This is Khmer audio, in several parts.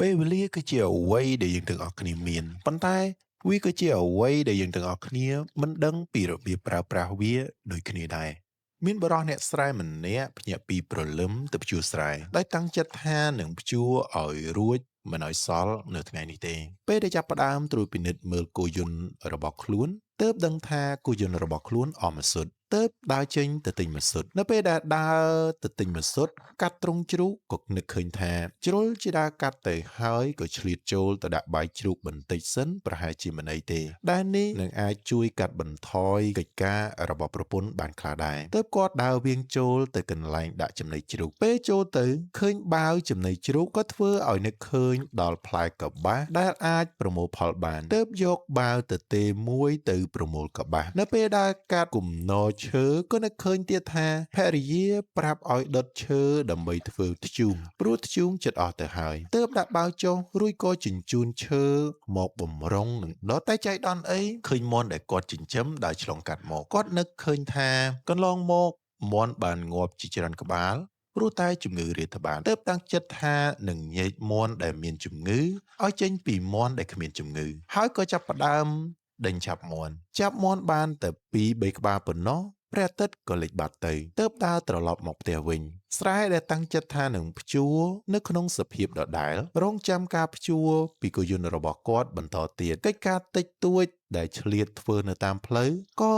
ពេលវេលាគឺជាអ្វីដែលយើងទាំងអស់គ្នាមានប៉ុន្តែវាក៏ជាអ្វីដែលយើងទាំងអស់គ្នាមិនដឹងពីរបៀបប្រើប្រាស់វាដូចគ្នាដែរមានបរិះអ្នកស្រែម្នាក់ភ្ញាក់ពីព្រលឹមទៅភ្ជួរស្រែដោយតាំងចិត្តថានឹងភ្ជួរឲ្យរួចមិនឲ្យសល់នៅថ្ងៃនេះទេពេលដែលចាប់ផ្ដើមត្រួតពិនិត្យមើលគោយន្តរបស់ខ្លួនទើបដឹងថាគោយន្តរបស់ខ្លួនអស់ម្សុទ្ធទើបដើរចេញទៅទិញម្សុទ្ធនៅពេលដែលដើរទៅទិញម្សុទ្ធកាត់ត្រង់ជ្រូកក៏នឹកឃើញថាជ្រុលជាដើរកាត់ទៅហើយក៏ឆ្លៀតចូលទៅដាក់បាយជ្រូកបន្តិចសិនប្រហែលជាមិនអីទេដែលនេះនឹងអាចជួយកាត់បន្ថយកិច្ចការរបស់ប្រពន្ធបានខ្លះដែរទើបគាត់ដើរវាងចូលទៅកន្លែងដាក់ចំណីជ្រូកពេលចូលទៅឃើញបាវចំណីជ្រូកក៏ធ្វើឲ្យនឹកឃើញដល់ផ្លែកបាសដែលអាចប្រមូលផលបានទើបយកបាវទៅទេមួយទៅប្រមូលកបាសនៅពេលដើរកាត់គំនរឈើក៏នឹកឃើញទៀតថាភរិយាប្រាប់ឲ្យដុតឈើដើម្បីធ្វើធ្យូងព្រោះធ្យូងចិត្តអស់ទៅហើយទើបដាក់បាវចុះរួចក៏ជញ្ជូនឈើមកបំរុងនឹងដុតតែចៃដន្យអីឃើញមន់ដែលគាត់ចិញ្ចឹមដើរឆ្លងកាត់មកគាត់នឹកឃើញថាកន្លងមកមន់បានងាប់ជាច្រើនក្បាលព្រោះតែជំងឺរាតត្បាតទើបតាំងចិត្តថានឹងញែកមន់ដែលមានជំងឺឲ្យចេញពីមន់ដែលគ្មានជំងឺហើយក៏ចាប់ផ្ដើមដេញចាប់មន់បានតែ2-3ក្បាលប៉ុណ្ណោះព្រះអាទិត្យក៏លិចបាត់ទៅទើបដើរត្រឡប់មកផ្ទះវិញស្រែដែលតាំងចិត្តថានឹងភ្ជួរនៅក្នុងសភាពដដែលរងចាំការភ្ជួរពីគោយន្តរបស់គាត់បន្តទៀតកិច្ចការតិចតួចដែលឆ្លៀតធ្វើនៅតាមផ្លូវក៏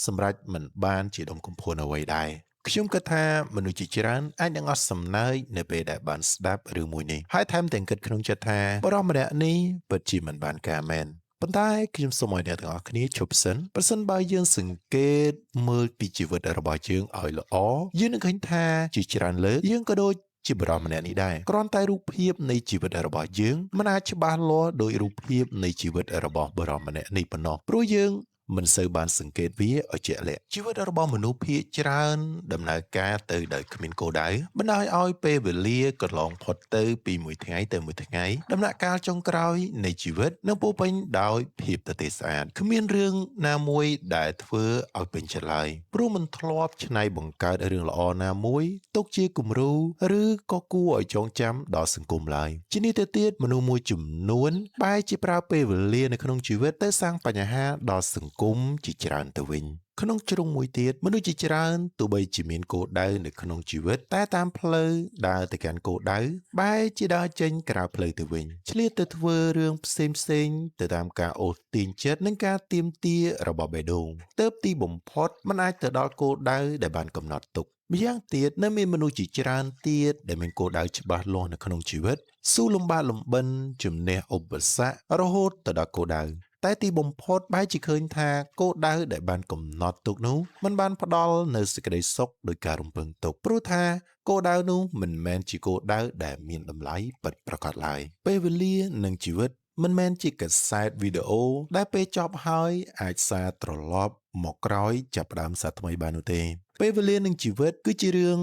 សម្រេចមិនបានជាដុំកំភួនអ្វីដែរខ្ញុំគិតថាមនុស្សជាច្រើនអាចនឹងអត់សំណើចនៅពេលដែលបានស្ដាប់រឿងមួយនេះហើយថែមទាំងគិតក្នុងចិត្តថាបរិសម្នាក់នេះពិតជាមិនបានការមែនប៉ុន្តែខ្ញុំសូមឲ្យអ្នកទាំងអស់គ្នាជប់សិនប្រសិនបើយើងសង្កេតមើលពីជីវិតរបស់យើងឲ្យល្អយើងនឹងឃើញថាជាច្រើនលើកយើងក៏ដូចជាបរិសម្នាក់នេះដែរគ្រាន់តែរូបភាពនៃជីវិតរបស់យើងមិនអាចច្បាស់លាស់ដោយរូបភាពនៃជីវិតរបស់បរិសម្នាក់នេះប៉ុណ្ណោះព្រោះយើងមិនសូវបានសង្កេតវាឲ្យជាក់លាក់ជីវិតរបស់មនុស្សភាគច្រើនដំណើរការទៅដោយគ្មានគោលដៅបណ្ដោយឲ្យពេលវេលាកន្លងផុតទៅពីមួយថ្ងៃទៅមួយថ្ងៃដំណាក់កាលចុងក្រោយនៃជីវិតនឹងពោរពេញដោយភាពទទេស្អាតគ្មានរឿងណាមួយដែលធ្វើឲ្យពេញចិត្តឡើយព្រោះមិនធ្លាប់ច្នៃបង្កើតរឿងល្អណាមួយទុកជាគំរូឬក៏គួរឲ្យចងចាំដល់សង្គមឡើយជានេះទៅទៀតមនុស្សមួយចំនួនបែរជាប្រើពេលវេលានៅក្នុងជីវិតទៅសាងបញ្ហាដល់សង្គមជាច្រើនទៅវិញក្នុងជ្រុងមួយទៀតមនុស្សជាច្រើនទោះបីជាមានគោលដៅនៅក្នុងជីវិតតែតាមផ្លូវដើរទៅកាន់គោលដៅបែរជាដើរចេញក្រៅផ្លូវទៅវិញឆ្លៀតទៅធ្វើរឿងផ្សេងទៅតាមការអូសទាញចិត្តនិងការទាមទាររបស់បេះដូងទើបទីបំផុតមិនអាចទៅដល់គោលដៅដែលបានកំណត់ទុកម្យ៉ាងទៀតនៅមានមនុស្សជាច្រើនទៀតដែលមានគោលដៅច្បាស់លាស់នៅក្នុងជីវិតស៊ូលំបាកលំបិនជំនះឧបសគ្គរហូតទៅដល់គោលដៅតែទីបំផុតបែរជាឃើញថាគោលដៅដែលបានកំណត់ទុកនោះมันបានផ្ដល់នូវសេចក្តីសុខដោយការរំពឹងទុកព្រោះថាគោលដៅនោះមិនមែនជាគោលដៅដែលមានតម្លៃពិតប្រាកដឡើយពេលវេលានិងជីវិតមិនមែនជាកាសែតវីដេអូដែលពេលចប់ហើយអាចសារត្រឡប់មកក្រោយចាប់ផ្ដើមសារថ្មីបាននោះទេពេលវេលានិងជីវិតគឺជារឿង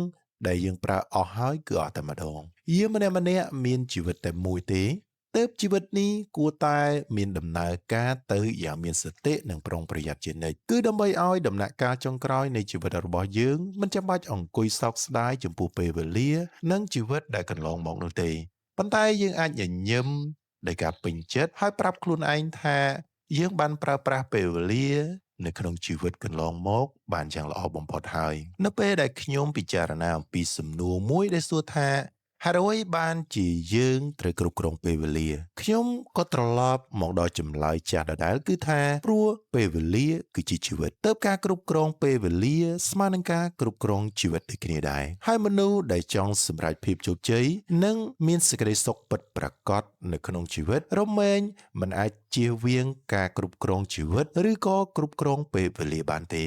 ដែលយើងប្រើអស់ហើយគឺអស់តែម្ដងយើងម្នាក់មានជីវិតតែមួយទេទើបជីវិតនេះគួរតែមានដំណើរការទៅយ៉ាងមានសតិនិងប្រុងប្រយ័ត្នជានិច្ចគឺដើម្បីឲ្យដំណាក់កាលចុងក្រោយនៃជីវិតរបស់យើងមិនចាំបាច់អង្គុយសោកស្ដាយចំពោះពេលវេលានិងជីវិតដែលកន្លងមកនោះទេប៉ុន្តែយើងអាចញញឹមដោយការពេញចិត្តហើយប្រាប់ខ្លួនឯងថាយើងបានប្រើប្រាស់ពេលវេលានៅក្នុងជីវិតកន្លងមកបានយ៉ាងល្អបំផុតហើយនៅពេលដែលខ្ញុំពិចារណាអំពីសំណួរមួយដែលសួរថាហេតុអ្វីបានជាយើងត្រូវគ្រប់គ្រងពេលវេលាខ្ញុំក៏ត្រឡប់មកដល់ចម្លើយចាស់ដដែលគឺថាព្រោះពេលវេលាគឺជាជីវិតទើបការគ្រប់គ្រងពេលវេលាស្មើនឹងការគ្រប់គ្រងជីវិតដូចគ្នាដែរហើយមនុស្សដែលចង់សម្រេចភាពជោគជ័យនិងមានសេចក្តីសុខពិតប្រាកដនៅក្នុងជីវិតរមែងមិនអាចជៀសវាងការគ្រប់គ្រងជីវិតឬក៏គ្រប់គ្រងពេលវេលាបានទេ